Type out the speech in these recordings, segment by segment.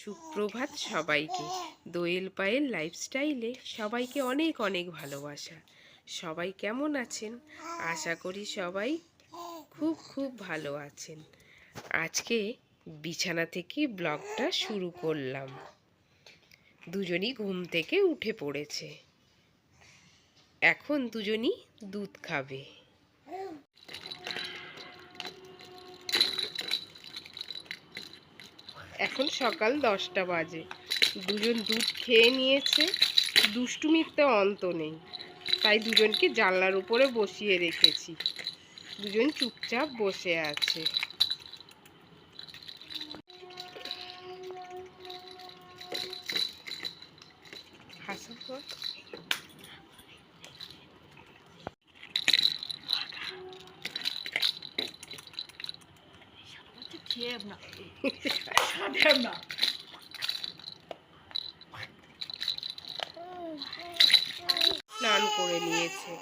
সুপ্রভাত সবাইকে। দোয়েল পায়েল লাইফস্টাইলে সবাইকে অনেক অনেক ভালোবাসা। সবাই কেমন আছেন? আশা করি সবাই খুব খুব ভালো আছেন। আজকে বিছানা থেকে ব্লগটা শুরু করলাম। দুজনই ঘুম থেকে উঠে পড়েছে। এখন দুজনই দুধ খাবে। এখন সকাল 10টা বাজে। দুজন দুধ খেয়ে নিয়েছে। দুষ্টুমির তো অন্ত নেই, তাই দুজনকে জানলার উপরে বসিয়ে রেখেছি। দুজন চুপচাপ বসে আছে। স্নান করে নিয়েছে।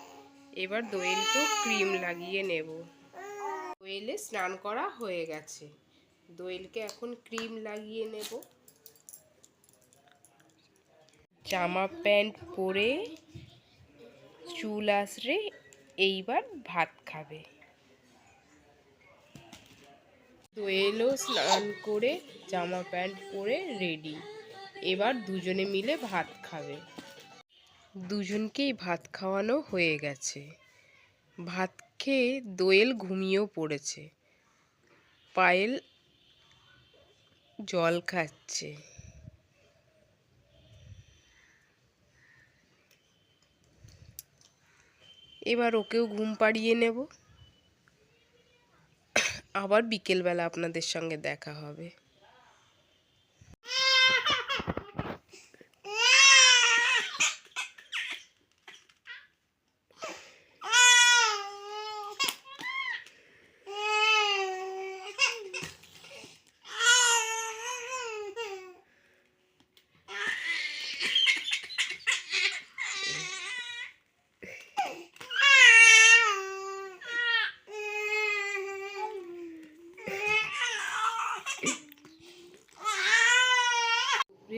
এবার দোয়েলকেও ক্রিম লাগিয়ে নেব। দোয়েলে স্নান করা হয়ে গেছে। দোয়েলকে এখন ক্রিম লাগিয়ে নেব। জামা প্যান্ট পরে চুল আঁচড়ে এইবার ভাত খাবে। দোয়েলও স্নান করে জামা প্যান্ট পরে রেডি। এবার দুজনে মিলে ভাত খাবে। দুজনকেই ভাত খাওয়ানো হয়ে গেছে। ভাত খেয়ে দোয়েল ঘুমিয়েও পড়েছে। পায়েল জল খাচ্ছে। এবার ওকেও ঘুম পাড়িয়ে নেব। আবার বিকেলবেলা আপনাদের সঙ্গে দেখা হবে।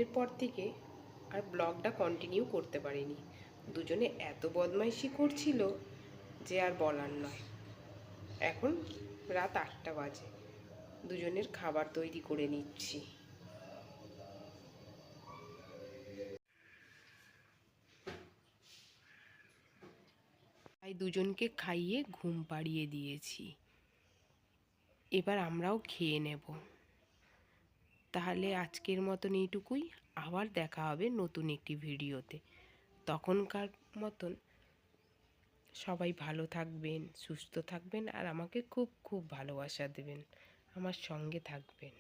এরপর থেকে আর ব্লগটা কন্টিনিউ করতে পারিনি। দুজনে এত বদমাইশি করছিল যে আর বলার নয়। এখন রাত 8টা বাজে। দুজনের খাবার তৈরি করে নিচ্ছি। তাই দুজনকে খাইয়ে ঘুম পাড়িয়ে দিয়েছি। এবার আমরাও খেয়ে নেব। তাহলে আজকের মতন এইটুকুই। আবার দেখা হবে নতুন একটি ভিডিওতে। তখনকার মতন সবাই ভালো থাকবেন, সুস্থ থাকবেন, আর আমাকে খুব খুব ভালোবাসা দেবেন, আমার সঙ্গে থাকবেন।